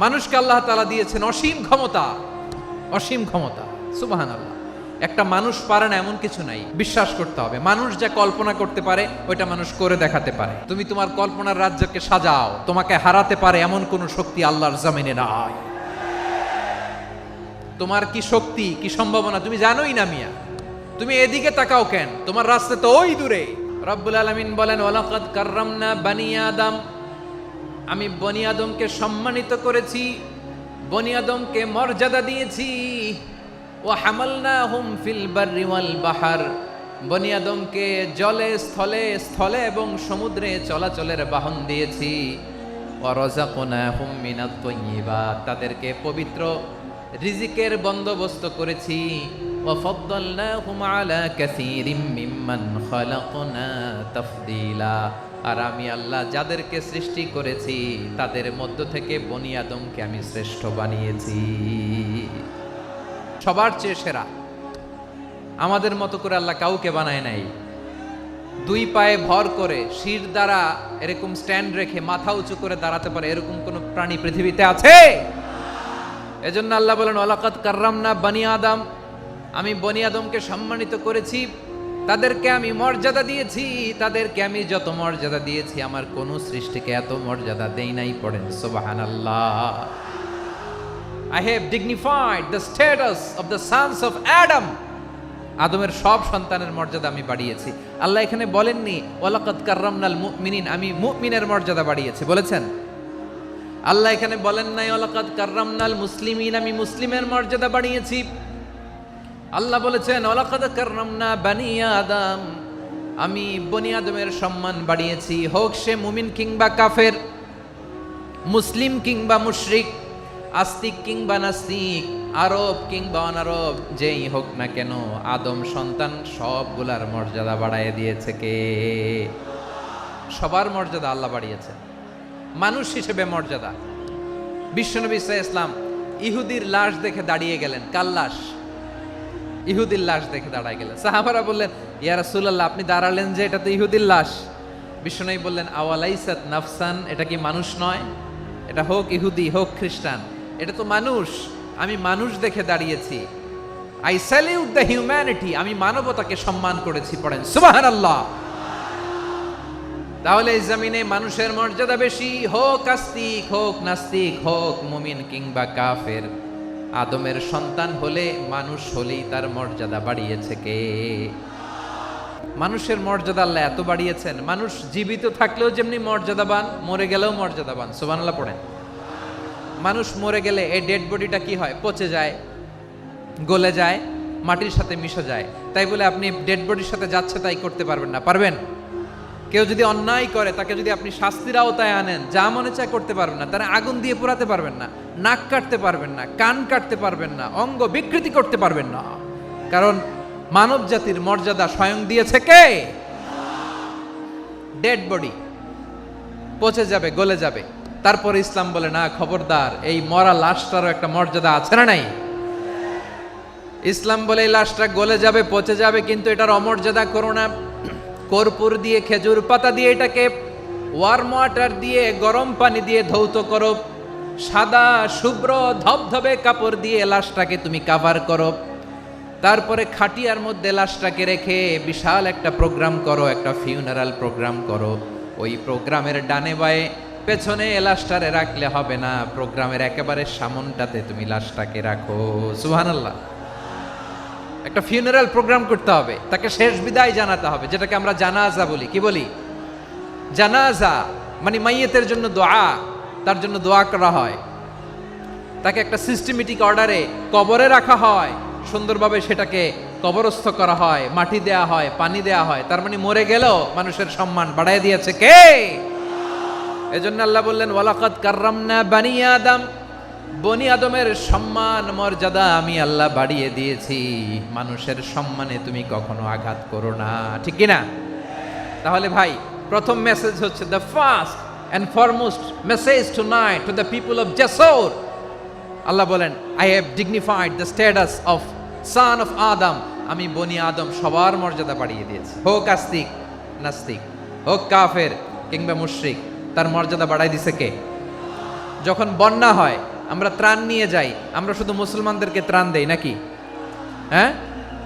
মানুষকে আল্লাহ তাআলা দিয়েছেন অসীম ক্ষমতা, অসীম ক্ষমতা। সুবহানাল্লাহ। একটা মানুষ পারে না এমন কিছু নাই, বিশ্বাস করতে হবে। মানুষ যা কল্পনা করতে পারে ওইটা মানুষ করে দেখাতে পারে। তুমি তোমার কল্পনার রাজ্যকে সাজাও, তোমাকে হারাতে পারে এমন কোন শক্তি আল্লাহর জমিনে নাই। তোমার কি শক্তি, কি সম্ভাবনা তুমি জানোই না মিয়া। তুমি এদিকে তাকাও কেন? তোমার রাস্তা তো ওই দূরে। রব্বুল আলামিন বলেন, ওয়ালাকাদ কাররামনা বানি আদম, আমি বনি আদমকে সম্মানিত করেছি, বনি আদমকে মর্যাদা দিয়েছি। ওয়া হামালনাহুম ফিল বাররি ওয়াল বাহর, বনি আদমকে জলে স্থলে, স্থলে এবং সমুদ্রে চলাচলের বাহন দিয়েছি। ওয়া রাযাকনাহুম মিনাত তাইয়্যিবাত, তাদেরকে পবিত্র রিজিকের বন্দোবস্ত করেছি। ওয়া ফাদ্দালনাহুম আলা কাসীরিম মিম্মান খালাকনা তাফদীলা, আর আমি আল্লাহ যাদেরকে সৃষ্টি করেছি তাদের মধ্য থেকে বনি আদমকে আমি শ্রেষ্ঠ বানিয়েছি, সবার চেয়ে সেরা। আমাদের মতো করে আল্লাহ কাউকে বানায় নাই। দুই পায়ে ভর করে শির দ্বারা এরকম স্ট্যান্ড রেখে মাথা উঁচু করে দাঁড়াতে পারে এরকম কোন প্রাণী পৃথিবীতে আছে? এজন্য আল্লাহ বলেন, ওয়ালাকাদ কাররামনা বানি আদম, আমি বনি আদমকে সম্মানিত করেছি, তাদেরকে আমি মর্যাদা দিয়েছি। তাদেরকে আমি যত মর্যাদা দিয়েছি আমার কোন সৃষ্টিকে এত মর্যাদা দেই নাই। পড়েন সুবহানাল্লাহ। I have dignified the status of the sons of Adam. আদমের সব সন্তানের মর্যাদা আমি বাড়িয়েছি। আল্লাহ এখানে বলেননি ওয়ালাকাদ কাররামনাল মুমিনিন, আমি মুমিনের মর্যাদা বাড়িয়েছি, বলেছেন? আল্লাহ এখানে বলেন নাই ওয়ালাকাদ কাররামনাল মুসলিমিন, আমি মুসলিমের মর্যাদা বাড়িয়েছি। আল্লাহ বলেছেন ওয়ালাকাদ কাররামনা বানি আদম, আমি বনি আদমের সম্মান বাড়িয়েছি। হোক সে মুমিন কিংবা কাফের, মুসলিম কিংবা মুশরিক, আস্তিক কিংবা নাস্তিক, আরব কিংবা অনারব, যেই হোক না কেন আদম সন্তান সবগুলার মর্যাদা বাড়ায় দিয়েছে কে? সবার মর্যাদা আল্লাহ বাড়িয়েছে। মানুষ হিসেবে মর্যাদা। বিশ্বনবী সাল্লাল্লাহু আলাইহি ওয়াসাল্লাম ইহুদির লাশ দেখে দাঁড়িয়ে গেলেন। কার লাশ? ইহুদির লাশ দেখে দাঁড়ায় গেলেন। সাহাবারা বললেন, ইয়া রাসূলুল্লাহ, আপনি দাঁড়ালেন যে, এটা তো ইহুদির লাশ। বিশ্বনবী বললেন, আওয়ালাইসাত নাফসান, এটা কি মানুষ নয়? এটা হোক ইহুদি হোক খ্রিস্টান, এটা তো মানুষ। আমি মানুষ দেখে দাঁড়িয়েছি। আই স্যালিউট দ্য হিউম্যানিটি, আমি মানবতাকে সম্মান করেছি। পড়েন সুবহানাল্লাহ। তাহলে এই জমিনে মানুষের মর্যাদা বেশি, হোক আস্তিক হোক নাস্তিক, হোক মুমিন কিংবা কাফের। আদমের সন্তান হলে, মানুষ হলেই তার মর্যাদা বাড়িয়েছে কে? মানুষের মর্যাদা আল্লাহ এত বাড়িয়েছেন, মানুষ জীবিত থাকলেও যেমনি মর্যাদাবান, মরে গেলেও মর্যাদাবান। সুবহানাল্লাহ পড়েন। মানুষ মরে গেলে এই ডেড বডিটা কি হয়? পচে যায়, গলে যায়, মাটির সাথে মিশে যায়। তাই বলে আপনি ডেড বডির সাথে যাচ্ছে তাই করতে পারবেন না। পারবেন? কেউ যদি অন্যায় করে তাকে যদি আপনি শাস্তির আওতায় আনেন, যা মনে চায় করতে পারবেন না। তারা আগুন দিয়ে পোড়াতে পারবেন না, নাক কাটতে পারবেন না, কান কাটতে পারবেন না, অঙ্গ বিকৃতি করতে পারবেন না। কারণ মানব জাতির মর্যাদা স্বয়ং দিয়েছে কে? ডেড বডি পচে যাবে, গলে যাবে। তারপরে ইসলাম বলে, না খবরদার, এই মরা লাশটারও একটা মর্যাদা আছে না নাই? ইসলাম বলে এই লাশটা গলে যাবে, পচে যাবে, কিন্তু এটার অমর্যাদা করো না। কর্পূর দিয়ে, খেজুর পাতা দিয়ে এটাকে ওয়ার্ম ওয়াটার দিয়ে, গরম পানি দিয়ে ধৌত করো। সাদা শুভ্র ধবধবে কাপড় দিয়ে লাশটাকে তুমি কাভার করো। তারপরে খাটিয়ার মধ্যে লাশটাকে রেখে বিশাল একটা প্রোগ্রাম করো, একটা ফিউনারাল প্রোগ্রাম করো। ওই প্রোগ্রামের ডানে বায়ে পেছনে লাশটারে রাখলে হবে না, প্রোগ্রামের একেবারে সামনটাতে তুমি লাশটাকে রাখো। সুবহানাল্লাহ। একটা ফিউনারাল প্রোগ্রাম করতে হবে, তাকে শেষ বিদায় জানাতে হবে, যেটাকে আমরা জানাজা বলি। কি বলি? জানাজা মানে মাইয়েতের জন্য দোয়া, তার জন্য দোয়া করা হয়। তাকে একটা সিস্টেমেটিক অর্ডারে কবরে রাখা হয়, সুন্দরভাবে সেটাকে কবরস্থ করা হয়, মাটি দেয়া হয়, পানি দেয়া হয়। তার মানে মরে গেলেও মানুষের সম্মান বাড়ায় দিয়েছে কে? এজন্য আল্লাহ বললেন, ওয়ালাকাদ কাররামনা বানি আদম, বনি আদমের সম্মান মর্যাদা আমি আল্লাহ বাড়িয়ে দিয়েছি। মানুষের সম্মানে তুমি কখনো আঘাত করো না, ঠিক কিনা? তাহলে ভাই, প্রথম মেসেজ হচ্ছে, the first and foremost message tonight to the people of জাসর। আল্লাহ বলেন, I have dignified the status of son of Adam, আমি বনি আদম সবার মর্যাদা বাড়িয়ে দিয়েছি। হোক আস্তিক নাস্তিক, হোক কাফের কিংবা মুশরিক, তার মর্যাদা বাড়াই দিছে কে? যখন বন্যা হয় আমরা ত্রাণ নিয়ে যাই, আমরা শুধু মুসলমানদেরকে ত্রাণ দেই নাকি? হ্যাঁ,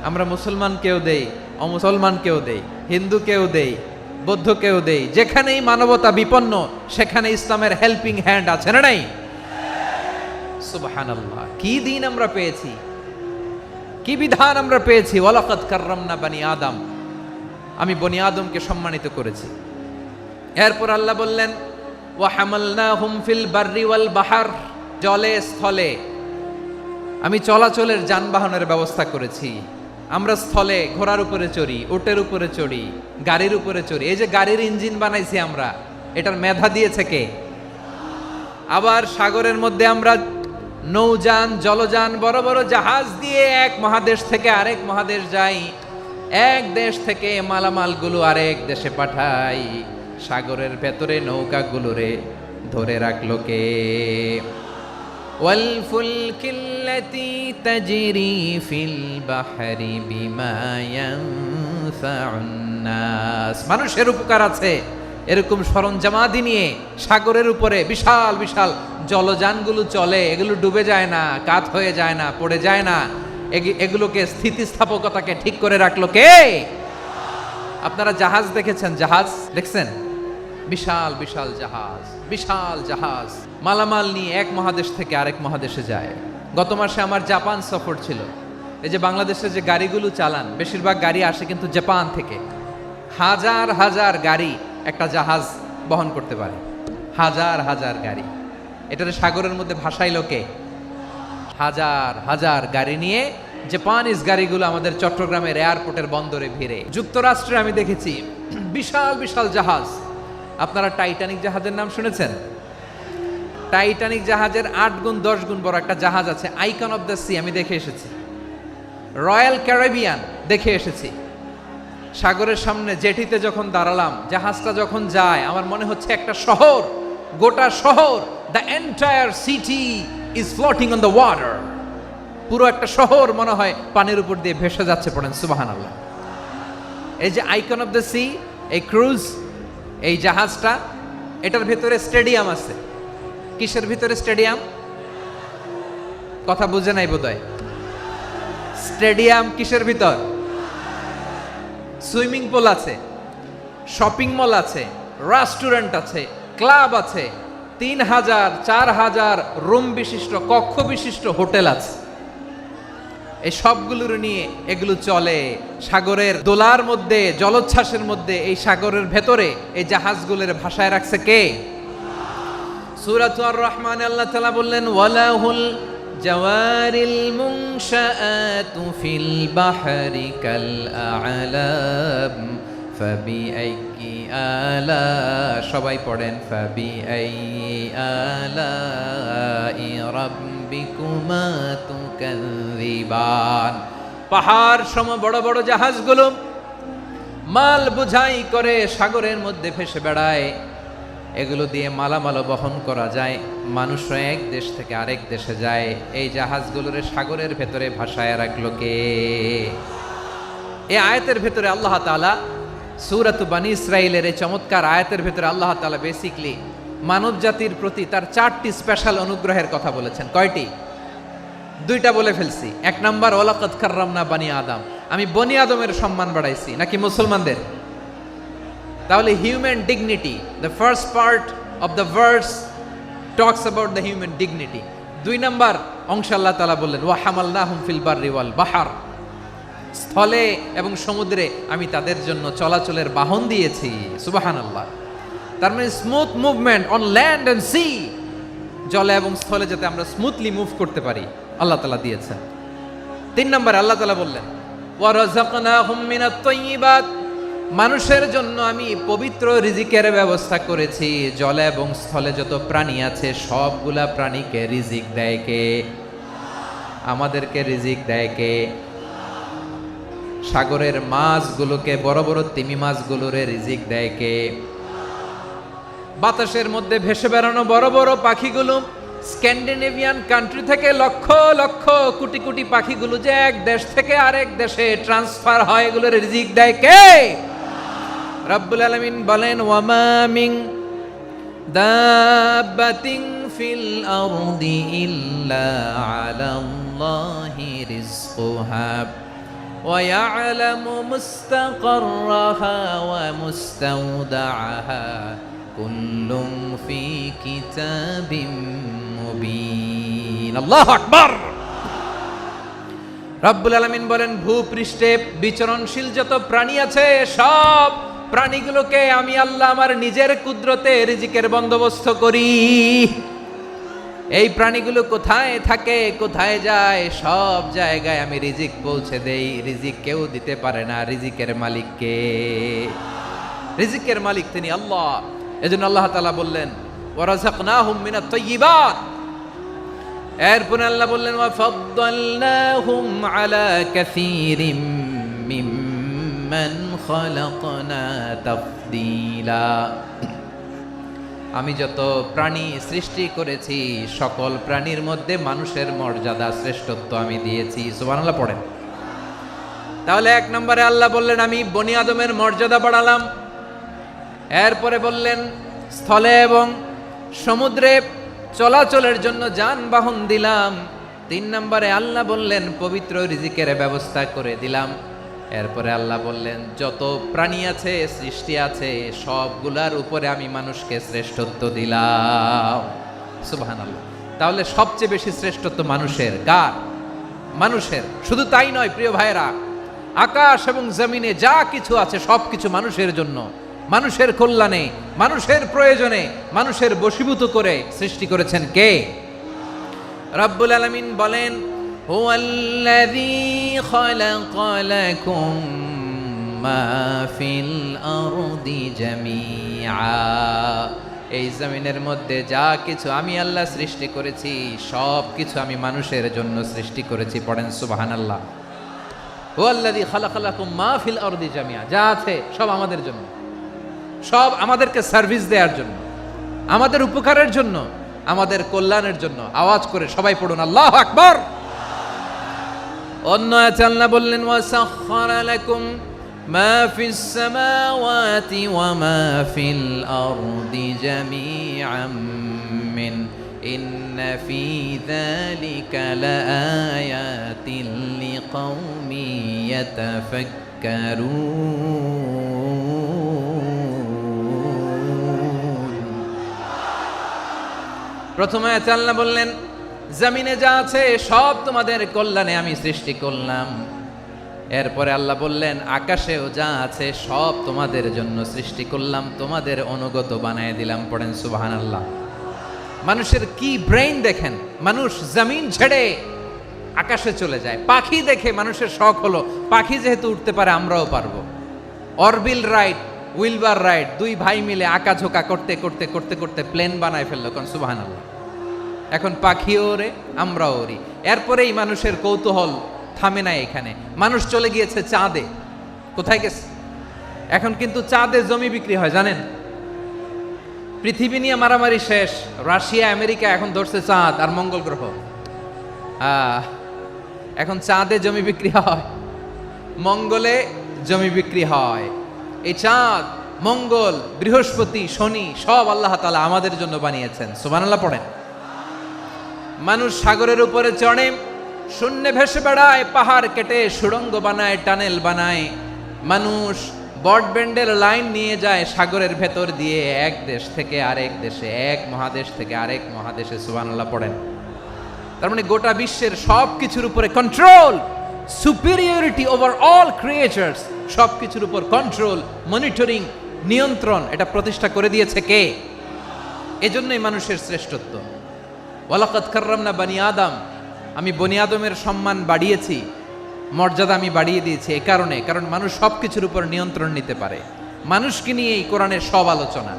আমরা মুসলমানকেও দেই, অমুসলমানকেও দেই, হিন্দুকেও দেই, বৌদ্ধকেও দেই। যেখানেই মানবতা বিপন্ন সেখানে ইসলামের হেল্পিং হ্যান্ড আছে না নাই? সুবহানাল্লাহ, কি দিন আমরা পেয়েছি, কি বিধান আমরা পেয়েছি। ওয়ালাকাদ কাররামনা বানি আদম, আমি বনি আদমকে সম্মানিত করেছি। এরপর আল্লাহ বললেন ওয়া হামালনাহুম ফিল বাররি ওয়াল বাহর, জলে স্থলে আমি চলাচলের যানবাহনের ব্যবস্থা করেছি। আমরা স্থলে ঘোড়ার উপরে চড়ি, উটের উপরে চড়ি, গাড়ির উপরে চড়ি। এই যে গাড়ির ইঞ্জিন বানাইছি আমরা, এটার মেধা দিয়েছে কে? আবার সাগরের মধ্যে আমরা নৌযান, জলযান, বড় বড় জাহাজ দিয়ে এক মহাদেশ থেকে আরেক মহাদেশ যাই, এক দেশ থেকে মালামালগুলো আরেক দেশে পাঠাই। সাগরের ভেতরে নৌকাগুলোরে ধরে রাখলো কে? ওয়াল ফুলকিল্লাতি তাজরি ফিল বাহরি বিমা ইয়ানফাউন নাস, মানুষের উপকার আছে এরকম সরঞ্জামাদি নিয়ে সাগরের উপরে বিশাল বিশাল জলযানগুলো চলে। এগুলো ডুবে যায় না, কাত হয়ে যায় না, পড়ে যায় না। এগুলোকে স্থিতিস্থাপকতাকে ঠিক করে রাখলো কে? আপনারা জাহাজ দেখেছেন? জাহাজ দেখছেন? বিশাল বিশাল জাহাজ, বিশাল জাহাজ মালামাল নিয়ে এক মহাদেশ থেকে আরেক মহাদেশে যায়। গত মাসে আমার জাপান সফর ছিল। এই যে বাংলাদেশে যে গাড়িগুলো চালান, বেশিরভাগ গাড়ি আসে কিন্তু জাপান থেকে। হাজার হাজার গাড়ি একটা জাহাজ বহন করতে পারে, হাজার হাজার গাড়ি। এটার সাগরের মধ্যে ভাসাইলো কে? হাজার হাজার গাড়ি নিয়ে জাপানিজ গাড়িগুলো আমাদের চট্টগ্রামের এয়ারপোর্টের বন্দরে ভিড়ে। যুক্তরাষ্ট্রে আমি দেখেছি বিশাল বিশাল জাহাজ। আপনারা টাইটানিক জাহাজের নাম শুনেছেন? টাইটানিক জাহাজের 8 গুণ 10 গুণ বড় একটা জাহাজ আছে, আইকন অফ দ্য সি, আমি দেখে এসেছি। রয়্যাল ক্যারিবিয়ান দেখে এসেছি। সাগরের সামনে জেটিতে যখন দাঁড়ালাম, জাহাজটা যখন যায়, আমার মনে হচ্ছে একটা শহর, গোটা শহর, the entire city is floating on the water. পুরো একটা শহর মনে হয় পানির উপর দিয়ে ভেসে যাচ্ছে। পড়েন সুবহানাল্লাহ। এই যে আইকন অফ দ্য সি, এই ক্রুজ, এই জাহাজটা, এটার ভিতরে স্টেডিয়াম আছে। কিসের ভিতরে স্টেডিয়াম? কথা বুঝে নাই বোধহয়। স্টেডিয়াম কিসের ভিতর? সুইমিং পুল আছে, শপিং মল আছে, রেস্টুরেন্ট আছে, ক্লাব আছে, 3000 4000 রুম বিশিষ্ট, কক্ষ বিশিষ্ট হোটেল আছে। এই সবগুলোর নিয়ে এগুলো চলে সাগরের দোলার মধ্যে, জলোচ্ছ্বাসের মধ্যে। এই সাগরের ভেতরে এই জাহাজগুলোর ভাষায় রাখছে কে? সূরাতুর আর রহমানে আল্লাহ তাআলা বললেন ওয়ালাহুল জাওয়ারিল মুনশাআতু ফিল বাহরি কাল আ'লাম ফাবিআইয়ি আলা, সবাই পড়েন ফাবিআইয়ি আলাই রাব্বিকুমা তুকাযযিবান। পাহাড় সম বড় বড় জাহাজগুলো মাল বোঝাই করে সাগরের মধ্যে ভেসে বেড়ায়। এগুলো দিয়ে মালামাল বহন করা যায়, মানুষরা এক দেশ থেকে আরেক দেশে যায়। এই জাহাজগুলোর সাগরের ভেতরে ভাসায় রাখলো কে? এই আয়াতের ভেতরে আল্লাহ তাআলা সূরাতু বানী ইসরাঈলের এই চমৎকার আয়াতের ভেতরে আল্লাহ তাআলা বেসিক্যালি মানব জাতির প্রতি তার 4টি স্পেশাল অনুগ্রহের কথা বলেছেন। কয়টি? 2টা বলে ফেলছি। 1 নাম্বার ওয়ালাকাদ কাররামনা বানি আদম, আমি বনি আদমের সম্মান বাড়াইছি, নাকি মুসলমানদের? তাহলে human dignity, the first part of the verse talks about the human dignity. 2 number অংশ আল্লাহ তাআলা বললেন ওয়া হামালনাহুম ফিল বাররি ওয়াল বাহর, স্থলে এবং সমুদ্রে আমি তাদের জন্য চলাচলের বাহন দিয়েছি। সুবহানাল্লাহ। তার মানে smooth movement on land and sea, জলে এবং স্থলে যাতে আমরা স্মুথলি মুভ করতে পারি আল্লাহ তাআলা দিয়েছেন। 3 নম্বর আল্লাহ তাআলা বললেন ওয়া রাযাকনাহুম মিনাত তাইয়্যিবাত, মানুষের জন্য আমি পবিত্র রিজিকের ব্যবস্থা করেছি। জলে এবং স্থলে যত প্রাণী আছে সবগুলা প্রাণীকে রিজিক দেয় কে? আমাদেরকে রিজিক দেয় কে? সাগরের মাছগুলোকে, বড় বড় তিমি মাছগুলোরে রিজিক দেয় কে? বাতাসের মধ্যে ভেসে বেড়ানো বড় বড় পাখিগুলো, স্ক্যান্ডিনেভিয়ান কান্ট্রি থেকে লক্ষ লক্ষ কোটি কোটি পাখিগুলো যে এক দেশ থেকে আরেক দেশে ট্রান্সফার হয়, এগুলোর রিজিক দেয় কে? রব্বুল আলামিন বলেন ওয়ামা মিন দাব্বাতিন ফিল আরদি ইল্লা আলাল্লাহি রিজকুহা ওয়া ইয়ালামু মুস্তাকাররাহা ওয়া মুস্তাওদাআহা কুল্লুম ফি কিতাবিম মুবিন। আল্লাহু আকবার। রব্বুল আলামিন বলেন, ভূপৃষ্ঠে বিচরণশীল যত প্রাণী আছে সব প্রাণীগুলোকে আমি আল্লাহ আমার নিজের কুদরতে রিজিকের বন্দোবস্ত করি। এই প্রাণীগুলো কোথায় থাকে, কোথায় যায়, সব জায়গায় আমি রিজিক পৌঁছে দেই। রিজিক কেউ দিতে পারে না, রিজিকের মালিক কে? রিজিকের মালিক তিনি আল্লাহ। এজন্য আল্লাহ তাআলা বললেন, ওয়ারাযাকনাহুম মিনাত তাইয়্যিবাত। এরপর আল্লাহ বললেন, ওয়া ফাদ্দালনাহুম আলা কাসীরিম মিম্মান খালাকনা তাফদীলা। আমি যত প্রাণী সৃষ্টি করেছি সকল প্রাণীর মধ্যে মানুষের মর্যাদা শ্রেষ্ঠত্ব আমি দিয়েছি। সুবহানাল্লাহ পড়েন। তাহলে এক নম্বরে আল্লাহ বললেন আমি বনি আদমের মর্যাদা বাড়ালাম। এরপরে বললেন স্থলে এবং সমুদ্রে চলাচলের জন্য যানবাহন দিলাম। 3 নম্বরে আল্লাহ বললেন পবিত্র রিজিকের ব্যবস্থা করে দিলাম। এরপরে আল্লাহ বললেন যত প্রাণী আছে, সৃষ্টি আছে, সবগুলার উপরে আমি মানুষকে শ্রেষ্ঠত্ব দিলাম। সুবহানাল্লাহ। তাহলে সবচেয়ে বেশি শ্রেষ্ঠত্ব মানুষের। কার? মানুষের। শুধু তাই নয় প্রিয় ভাইরা, আকাশ এবং জমিনে যা কিছু আছে সবকিছু মানুষের জন্য, মানুষের কল্যাণে, মানুষের প্রয়োজনে, মানুষের বশীভূত করে সৃষ্টি করেছেন কে? রব্বুল আলামিন বলেন, হুয়াল্লাযী খালাকা লাকুম মা ফিল আরদি জামিআ। এই জমিনের মধ্যে যা কিছু আমি আল্লাহ সৃষ্টি করেছি সব কিছু আমি মানুষের জন্য সৃষ্টি করেছি। পড়েন সুবহানাল্লাহ। হুয়াল্লাযী খালাকা লাকুম মা ফিল আরদি জামিআ। যা আছে সব আমাদের জন্য, সব আমাদেরকে সার্ভিস দেওয়ার জন্য, আমাদের উপকারের জন্য, আমাদের কল্যাণের জন্য। আওয়াজ করে সবাই পড়ুন আল্লাহু আকবার। অন্য আয়াতে আল্লাহ বললেন, ওয়াসাখখারা লাকুম মা ফিস সামাওয়াতি ওয়া মা ফিল আরদি জামিআম মিন ইন্না ফি যালিকা লাআয়াতিন লিকাউমিন ইয়াতাফাক্কারুন। প্রথম আয়াতে আল্লাহ বললেন জমিনে যা আছে সব তোমাদের কল্যাণে আমি সৃষ্টি করলাম। এরপরে আল্লাহ বললেন আকাশেও যা আছে সব তোমাদের জন্য সৃষ্টি করলাম, তোমাদের অনুগত বানায় দিলাম। পড়েন সুবহানাল্লাহ। মানুষের কি ব্রেইন দেখেন, মানুষ জমিন ছেড়ে আকাশে চলে যায়। পাখি দেখে মানুষের শখ হলো পাখি যেহেতু উঠতে পারে আমরাও পারবো। অরবিল রাইট, উইলবার রাইট, 2 ভাই মিলে আঁকাঝোঁকা করতে করতে করতে করতে প্লেন বানায় ফেললো। কোন সুবহানাল্লাহ। এখন পাখিও ওরে, আমরাও ওরি। এরপরেই মানুষের কৌতূহল থামে না এখানে। মানুষ চলে গিয়েছে চাঁদে। কোথায় গেছে? এখন কিন্তু চাঁদে জমি বিক্রি হয় জানেন। পৃথিবী নিয়ে মারামারি শেষ। রাশিয়া আমেরিকা এখন ধরছে চাঁদ আর মঙ্গল গ্রহ। এখন চাঁদে জমি বিক্রি হয়, মঙ্গলে জমি বিক্রি হয়। এই চাঁদ, মঙ্গল, বৃহস্পতি, শনি সব আল্লাহ তাআলা আমাদের জন্য বানিয়েছেন। সুবহানাল্লাহ পড়েন। মানুষ সাগরের উপরে চড়ে, শূন্যে ভেসে বেড়ায়, পাহাড় কেটে সুড়ঙ্গ বানায়, টানেল বানায়। মানুষ ব্রডব্যান্ডের লাইন নিয়ে যায় সাগরের ভেতর দিয়ে, এক দেশ থেকে আরেক দেশে, এক মহাদেশ থেকে আরেক মহাদেশে। সুবহানাল্লাহ পড়েন। তার মানে গোটা বিশ্বের সব কিছুর উপরে control, superiority over all creatures, সব কিছুর উপর কন্ট্রোল, মনিটরিং, নিয়ন্ত্রণ, এটা প্রতিষ্ঠা করে দিয়েছে কে? এজন্যই মানুষের শ্রেষ্ঠত্ব। ওয়ালাকাদ কাররামনা বানি আদম। আমি বনি আদমের সম্মান বাড়িয়েছি, মর্যাদা আমি বাড়িয়ে দিয়েছি এই কারণে, কারণ মানুষ সব কিছুর উপর নিয়ন্ত্রণ নিতে পারে। মানুষকে নিয়ে এই কোরআনের সব আলোচনা,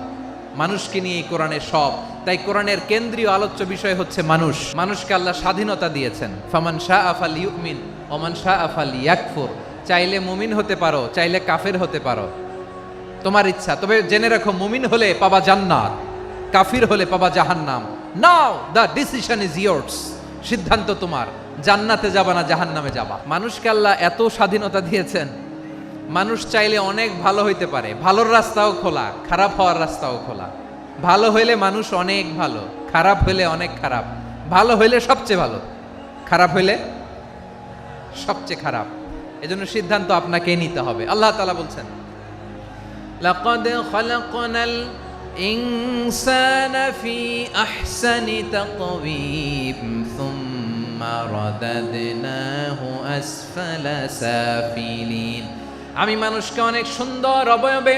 মানুষকে নিয়ে এই কোরআনের সব। তাই কোরআনের কেন্দ্রীয় আলোচ্য বিষয় হচ্ছে মানুষ। মানুষকে আল্লাহ স্বাধীনতা দিয়েছেন। ফামান শাআ ফালইউমিন ওয়া মান শাআ ফালইয়াকফুর। চাইলে মুমিন হতে পারো, চাইলে কাফের হতে পারো, তোমার ইচ্ছা। তবে জেনে রাখো মুমিন হলে পাবা জান্নাত, কাফির হলে পাবা জাহান্নাম। নাও দ্য ডিসিশন ইজ ইয়ার্স। সিদ্ধান্ত তোমার, জান্নাতে যাবা না জাহান্নামে যাবা। মানুষকে আল্লাহ এত স্বাধীনতা দিয়েছেন, মানুষ চাইলে অনেক ভালো হইতে পারে। ভালোর রাস্তাও খোলা, খারাপ হওয়ার রাস্তাও খোলা। ভালো হইলে মানুষ অনেক ভালো, খারাপ হইলে অনেক খারাপ। ভালো হইলে সবচেয়ে ভালো, খারাপ হইলে সবচেয়ে খারাপ। এজন্য সিদ্ধান্ত আপনাকে নিতে হবে। আল্লাহ তাআলা বলছেন, লাকাদ খালাকনাল ইনসানা ফি আহসানি তাকওয়িম সুম্মা রাদাদনাহু আসফালা সাফিলিন। আমি মানুষকে অনেক সুন্দর অবয়বে,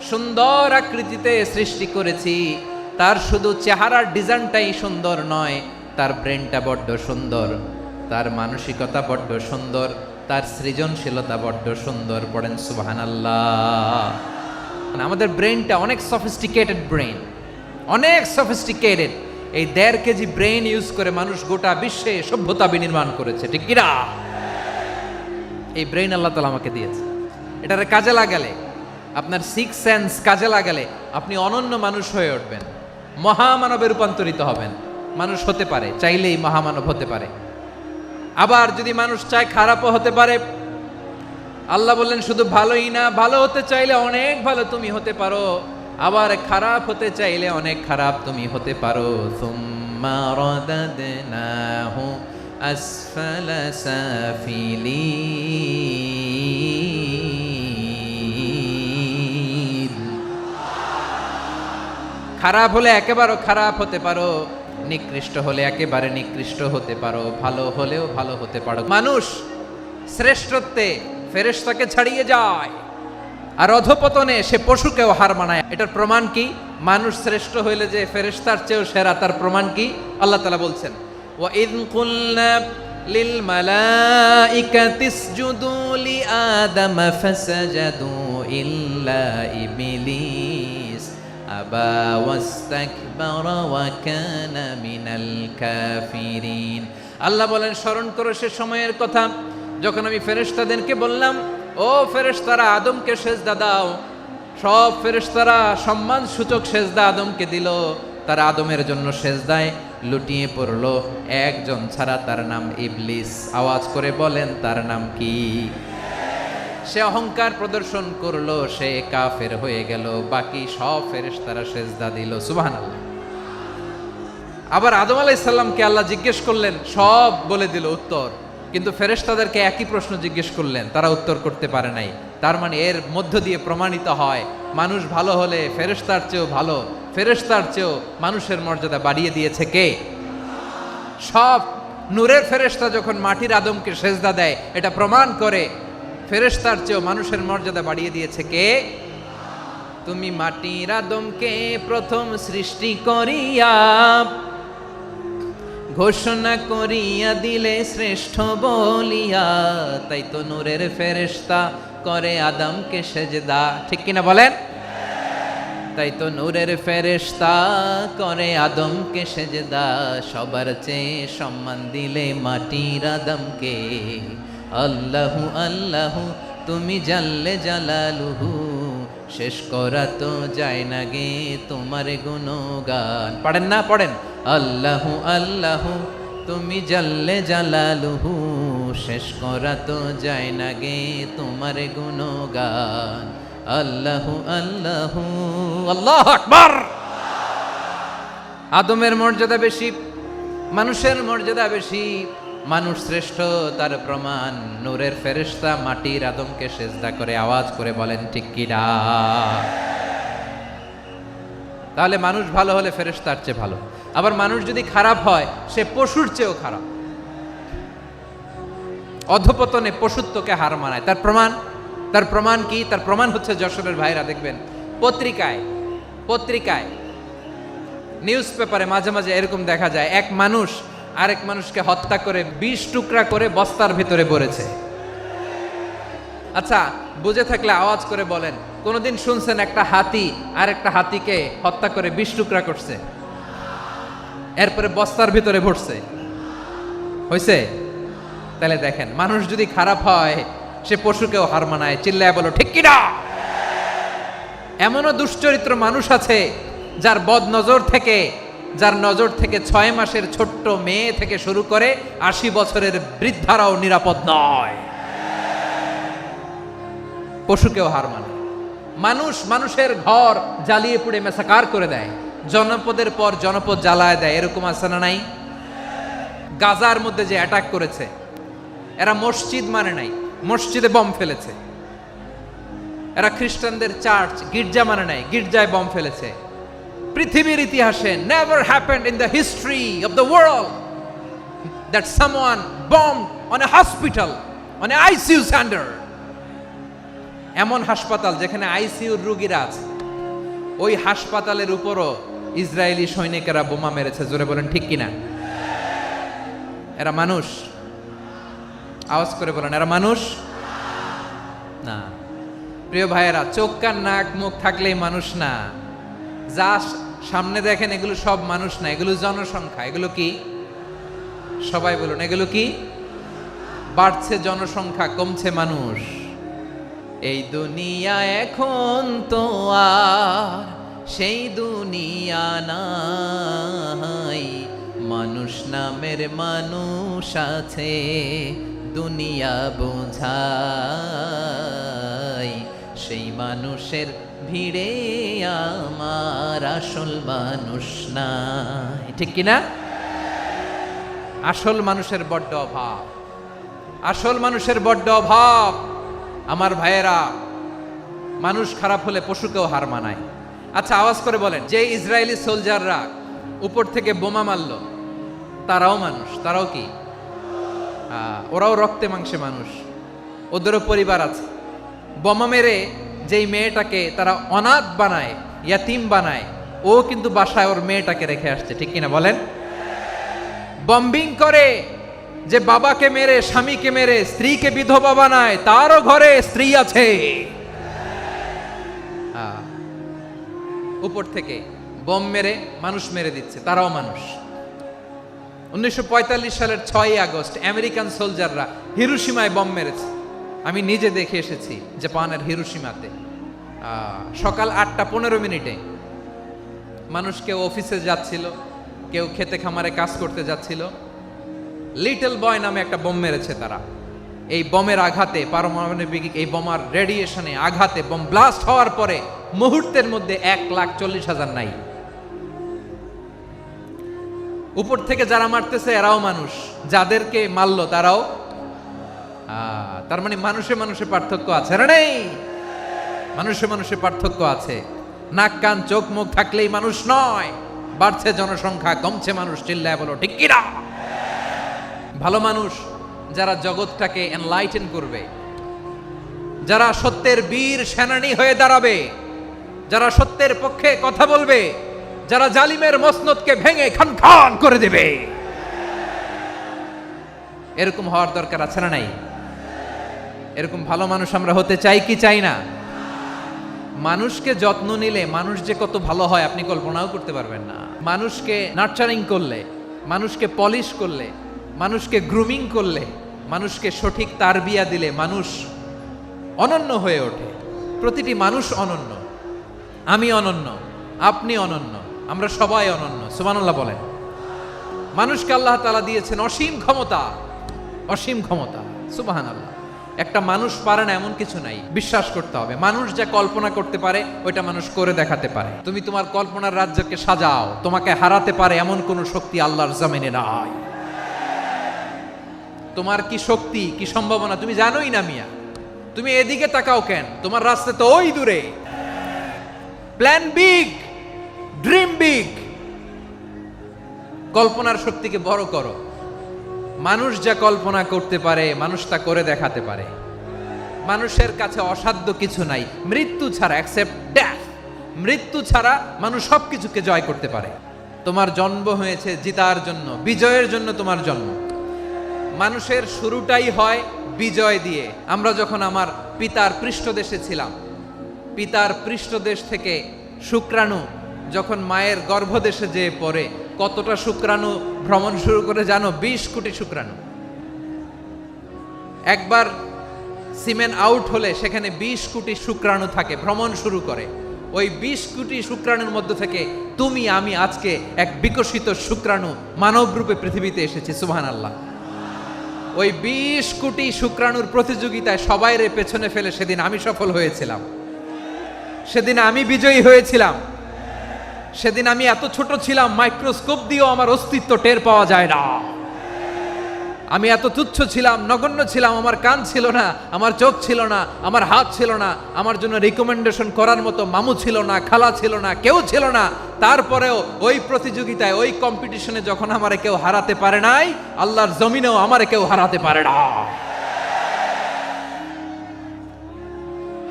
সুন্দর আকৃতিতে সৃষ্টি করেছি। তার শুধু চেহারার ডিজাইনটাই সুন্দর নয়, তার ব্রেনটা বড্ড সুন্দর, তার মানসিকতা বড্ড সুন্দর, তার সৃজনশীলতা বড্ড সুন্দর। পড়েন সুবহানাল্লাহ। আমাদের ব্রেনটা অনেক সফিস্টিকেটেড ব্রেন, অনেক সফিস্টিকেটেড। এই 1.5 কেজি ব্রেন ইউজ করে মানুষ গোটা বিশ্বে সভ্যতা বিনির্মাণ করেছে, ঠিক কিনা? এই ব্রেন আল্লাহ তাআলা আমাকে দিয়েছে। এটারে কাজে লাগালে, আপনার 6 সেন্স কাজে লাগালে আপনি অনন্য মানুষ হয়ে উঠবেন, মহামানবে রূপান্তরিত হবেন। মানুষ হতে পারে, চাইলেই মহামানব হতে পারে। আবার যদি মানুষ চায় খারাপও হতে পারে। আল্লাহ বললেন শুধু ভালোই না, ভালো হতে চাইলে অনেক ভালো তুমি হতে পারো, আবার খারাপ হতে চাইলে অনেক খারাপ তুমি হতে পারো। সুম্মা রাদাদনাহু আসফালা সাফিলিন। খারাপ হলে একেবারে খারাপ হতে পারো, নিকৃষ্ট হলে একেবারে নিকৃষ্ট হতে পারো, ভালো হলেও ভালো হতে পারো। মানুষ শ্রেষ্ঠত্বে ফেরেশতাকে ছাড়িয়ে যায়, আর অধপতনে সে পশুকেও হার মানায়। এটার প্রমাণ কি? মানুষ শ্রেষ্ঠ হইলে যে ফেরেশতার চেয়েও সেরা, তার প্রমাণ কি? আল্লাহ তাআলা বলছেন, ওয়া ইয কুলনা লিল মালাইকাতি ইসজুদু লি আদম ফাসাজাদু ইল্লা ইবলিস আবা ওয়াস্তাকবারা ওয়া কানা মিনাল কাফিরিন। আল্লাহ বলেন, স্মরণ করো সে সময়ের কথা যখন আমি ফেরেশতাদেরকে বললাম, ও ফেরেশতারা আদমকে সেজদা দাও। সব ফেরেশতারা সম্মান সূচক সেজদা আদমকে দিল। তারা আদমের জন্য সেজদায় লুটিয়ে পড়লো, একজন ছাড়া, তার নাম ইবলিস। আওয়াজ করে বলেন, তার নাম কি? সে অহংকার প্রদর্শন করলো, সে কাফের হয়ে গেল। বাকি সব ফেরেশতারা সেজদা দিল। সুবহানাল্লাহ। আবার আদম আলাইহিস সালামকে আল্লাহ জিজ্ঞেস করলেন, সব বলে দিল উত্তর, কিন্তু ফেরেশতাদেরকে একই প্রশ্ন জিজ্ঞেস করলেন, তারা উত্তর করতে পারে নাই। তার মানে এর মধ্য দিয়ে প্রমাণিত হয়, মানুষ ভালো হলে ফেরেশতার চেয়েও ভালো, ফেরেশতার চেয়েও মানুষের মর্যাদা বাড়িয়ে দিয়েছে কে? সব নূরের ফেরেশতা যখন মাটির আদমকে সেজদা দেয়, এটা প্রমাণ করে ফেরেশতার চেয়েও মানুষের মর্যাদা বাড়িয়ে দিয়েছে কে? তুমি মাটির আদমকে প্রথম সৃষ্টি করিয়া ঘোষণা করিয়া দিলে শ্রেষ্ঠ বলিয়া, তাই তো নূরের ফেরেশতা করে আদমকে সেজদা। ঠিক কিনা বলেন? তাই তো নূরের ফেরেশতা করে আদমকে সেজদা। সবার চেয়ে সম্মান দিলে মাটির আদমকে। আল্লাহু আল্লাহু তুমি জাল্লে জালালুহু, শেষ করা তো যায় না গে তোমার গুণগান। পড়েন না? পড়েন। আল্লাহু আল্লাহু তুমি জাল্লে জালালুহু, শেষ করা তো যায় না গে তোমার গুণগান। আল্লাহু আল্লাহু। আল্লাহু আকবার। আদমের মর্যাদা বেশি, মানুষের মর্যাদা বেশি। মানুষ শ্রেষ্ঠ, তার প্রমাণ নূরের ফেরেশতা মাটির আদমকে সেজদা করে। আওয়াজ করে বলেন ঠিক কিনা? তাহলে মানুষ ভালো হলে ফেরেশতার চেয়ে ভালো। আবার মানুষ যদি খারাপ হয়, সে পশুর চেয়েও খারাপ। অধপতনে পশুত্বকে হার মানায়। তার প্রমাণ? তার প্রমাণ কি? তার প্রমাণ হচ্ছে যশোরের ভাইরা দেখবেন পত্রিকায় নিউজ পেপারে মাঝে মাঝে এরকম দেখা যায়, এক মানুষ আরেক মানুষকে হত্যা করে 20 টুকরা করে বস্তার ভিতরে ভরেছে। আচ্ছা, বুঝে থাকলে আওয়াজ করে বলেন, কোনদিন শুনছেন একটা হাতি আর একটা হাতিকে হত্যা করে 20 টুকরা করছে, এরপরে বস্তার ভিতরে ভরছে? হয়েছে? তাহলে দেখেন, মানুষ যদি খারাপ হয় সে পশুকেও হার মানায়। চিল্লায় বলো ঠিক কিনা? এমনও দুশ্চরিত্র মানুষ আছে যার যার নজর থেকে 6 মাসের ছোট্ট মেয়ে থেকে শুরু করে 80 বছরের বৃদ্ধারাও নিরাপদ নয়। পশুকেও হার মানে। মানুষের ঘর জ্বালিয়ে পুড়ে মেসাকার করে দেয়, জনপদের পর জনপদ জ্বালায় দেয়, এরকম আছে না নাই? গাজার মধ্যে যে অ্যাটাক করেছে, এরা মসজিদ মানে নাই, মসজিদে বম ফেলেছে। এরা খ্রিস্টানদের চার্চ গির্জা মানে নাই, গির্জায় বম ফেলেছে। পৃথিবীর ইতিহাসে never happened in the history of the world that someone bomb on a hospital, on a ICU centre. এমন হাসপাতাল যেখানে আইসিইউর রোগীরা আছে, ওই হাসপাতালের উপরও ইসরায়েলি সৈনিকেরা বোমা মেরেছে। জোরে বলেন ঠিক কিনা? এরা মানুষ? আওয়াজ করে বলেন, এরা মানুষ না। প্রিয় ভাইয়েরা, চোখ কান নাক মুখ থাকলেই মানুষ না। যা সামনে দেখেন এগুলো সব মানুষ না, এগুলো জনসংখ্যা। এগুলো কি? সবাই বলুন, এগুলো কি? বাড়ছে জনসংখ্যা, কমছে মানুষ। এই দুনিয়া এখন তো আর সেই দুনিয়া নাই, মানুষ নামের মানুষ আছে, দুনিয়া বোঝাই। সেই মানুষের ভিড়ে আমার আসল মানুষ নাই। ঠিক কিনা? আসল মানুষের বড্ড অভাব, আসল মানুষের বড্ড অভাব। আমার ভাইয়েরা, মানুষ খারাপ হলে পশুকেও হার মানায়। আচ্ছা, আওয়াজ করে বলেন, যে ইসরায়েলি সোলজাররা উপর থেকে বোমা মারলো, তারাও মানুষ? তারাও কি? ওরাও রক্তে মাংসে মানুষ, ওদেরও পরিবার আছে। বোমা মেরে যেই মেয়েটাকে তারা অনাথ বানায়, ইয়াতিম বানায়, ও কিন্তু বাসায় ওর মেয়েটাকে রেখে আসছে। ঠিক কিনা বলেন? বম্বিং করে যে বাবাকে মেরে, স্বামীকে মেরে স্ত্রীকে বিধবা বানায়, তারও ঘরে স্ত্রী আছে। উপর থেকে বম মেরে মানুষ মেরে দিচ্ছে, তারাও মানুষ। 1945 সালের 6 আগস্ট আমেরিকান সোলজাররা হিরোশিমায় বম মেরেছে। আমি নিজে দেখে এসেছি জাপানের হিরোশিমাতে। সকাল 8:15 মানুষ কেউ অফিসে যাচ্ছিল, কেউ খেতে খামারে কাজ করতে যাচ্ছিল। লিটল বয় নামে একটা বোম মেরেছে তারা। এই বোমের আঘাতে, পারমাণবিক এই বোমার রেডিয়েশনে আঘাতে, বোম ব্লাস্ট হওয়ার পরে মুহূর্তের মধ্যে 1,40,000 নাই। উপর থেকে যারা মারতেছে এরাও মানুষ, যাদেরকে মারলো তারাও। তার মানে মানুষে মানুষে পার্থক্য আছে না? নেই? মানুষে মানুষে পার্থক্য আছে। নাক কান চোখ মুখ থাকলেই মানুষ নয়। বাড়ছে জনসংখ্যা, কমছে মানুষ। চিল্লায় বলো ঠিক কিনা? ভালো মানুষ যারা জগৎটাকে এনলাইটেন করবে, যারা সত্যের বীর সেনানী হয়ে দাঁড়াবে, যারা সত্যের পক্ষে কথা বলবে, যারা জালিমের মসনদকে ভেঙে খান খান করে দেবে, এরকম হওয়ার দরকার আছে না নাই? এরকম ভালো মানুষ আমরা হতে চাই কি চাই না? মানুষকে যত্ন নিলে মানুষ যে কত ভালো হয় আপনি কল্পনাও করতে পারবেন না। মানুষকে নার্চারিং করলে, মানুষকে পলিশ করলে, মানুষকে গ্রুমিং করলে, মানুষকে সঠিক তারবিয়া দিলে মানুষ অনন্য হয়ে ওঠে। প্রতিটি মানুষ অনন্য। আমি অনন্য, আপনি অনন্য, আমরা সবাই অনন্য। সুবহানাল্লাহ বলেন। মানুষকে আল্লাহ তাআলা দিয়েছেন অসীম ক্ষমতা, অসীম ক্ষমতা। সুবহানাল্লাহ। একটা মানুষ পারে না এমন কিছু নাই, বিশ্বাস করতে হবে। মানুষ যা কল্পনা করতে পারে ওইটা মানুষ করে দেখাতে পারে। তুমি তোমার কল্পনার রাজ্যকে সাজাও, তোমাকে হারাতে পারে এমন কোন শক্তি আল্লাহর জমিনে নাই। তোমার কি শক্তি, কি সম্ভাবনা তুমি জানোই না মিয়া। তুমি এদিকে তাকাও কেন? তোমার রাস্তা তো ওই দূরে। Plan big, dream big. কল্পনার শক্তিকে বড় করো। মানুষ যা কল্পনা করতে পারে মানুষ তা করে দেখাতে পারে। মানুষের কাছে অসাধ্য কিছু নাই মৃত্যু ছাড়া, এক্সেপ্ট ডেথ। মৃত্যু ছাড়া মানুষ সবকিছুকে জয় করতে পারে। তোমার জন্ম হয়েছে জিতার জন্য, বিজয়ের জন্য তোমার জন্ম। মানুষের শুরুটাই হয় বিজয় দিয়ে। আমরা যখন আমার পিতার পৃষ্ঠদেশে ছিলাম, পিতার পৃষ্ঠদেশ থেকে শুক্রাণু যখন মায়ের গর্ভদেশে যেয়ে পড়ে, কতটা শুক্রাণু ভ্রমণ শুরু করে জানো? 20 কোটি শুক্রাণু। একবার সিমেন আউট হলে সেখানে 20 কোটি শুক্রাণু থাকে, ভ্রমণ শুরু করে। ওই 20 কোটি শুক্রাণুর মধ্যে থেকে তুমি আমি আজকে এক বিকশিত শুক্রাণু মানব রূপে পৃথিবীতে এসেছি। সুবহানাল্লাহ। ওই 20 কোটি শুক্রাণুর প্রতিযোগিতায় সবাই রে পেছনে ফেলে সেদিন আমি সফল হয়েছিলাম, সেদিন আমি বিজয়ী হয়েছিলাম। সেদিন আমি এত ছোট ছিলাম, মাইক্রোস্কোপ দিয়েও আমার অস্তিত্ব টের পাওয়া যায় না। আমি এত তুচ্ছ ছিলাম, নগণ্য ছিলাম, আমার কান ছিল না, আমার চোখ ছিল না, আমার হাত ছিল না, আমার জন্য রিকমেন্ডেশন করার মতো মামু ছিল না, খালা ছিল না, কেউ ছিল না। তারপরেও ওই প্রতিযোগিতায়, ওই কম্পিটিশনে যখন আমারে কেউ হারাতে পারে নাই, আল্লাহর জমিনেও আমারে কেউ হারাতে পারে না।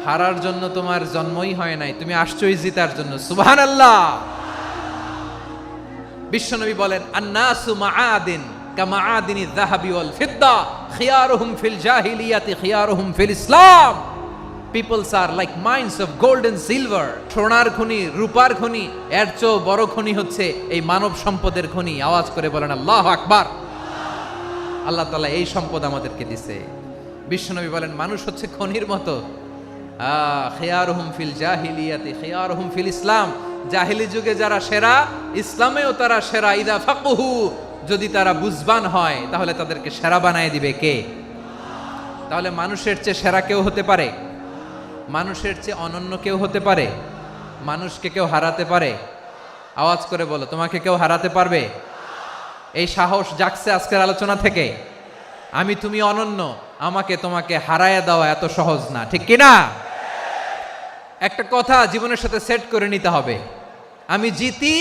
হারার জন্য তোমার জন্মই হয় নাই, তুমি আসছোই জিতার জন্য। সুবহানাল্লাহ। বিশ্বনবী বলেন, আন্নাসু মাআদিন কামাআদিনি যাহাবি ওয়াল ফিদ্দা খিয়ারুহুম ফিল জাহিলিয়াতি খিয়ারুহুম ফিল ইসলাম। Peoples are like mines of gold and silver. সোনার খনি, রূপার খনি, এর চেয়েও বড় খনি হচ্ছে এই মানব সম্পদের খনি। আওয়াজ করে বলেন আল্লাহু আকবার। আল্লাহ তাআলা এই সম্পদ আমাদেরকে দিয়েছে। বিশ্বনবী বলেন, মানুষ হচ্ছে খনির মতো। খিয়ারুহুম ফিল জাহিলিয়াতি খিয়ারুহুম ফিল ইসলাম। জাহিলি যুগে যারা সেরা, ইসলামেও তারা সেরা। ইদা ফাকুহু, যদি তারা বুঝবান হয় তাহলে তাদেরকে সেরা বানায় দিবে কে? তাহলে মানুষের চেয়ে সেরা কেউ হতে পারে? মানুষের চেয়ে অনন্য কেউ হতে পারে? মানুষকে কেউ হারাতে পারে? আওয়াজ করে বলো, তোমাকে কেউ হারাতে পারবে? এই সাহস জাগছে আজকের আলোচনা থেকে। আমি তুমি অনন্য, আমাকে তোমাকে হারায়া দেওয়া এত সহজ না, ঠিক কিনা? একটা কথা জীবনের সাথে সেট করে নিতে হবে, আমি জিতি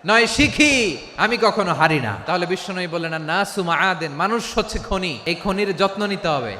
নয় শিখি, আমি কখনো হারি না। তাহলে বিশ্বনবী বললেন, নাসু মাআদিন, মানুষ হচ্ছে খনি, এই খনির যত্ন নিতে হবে।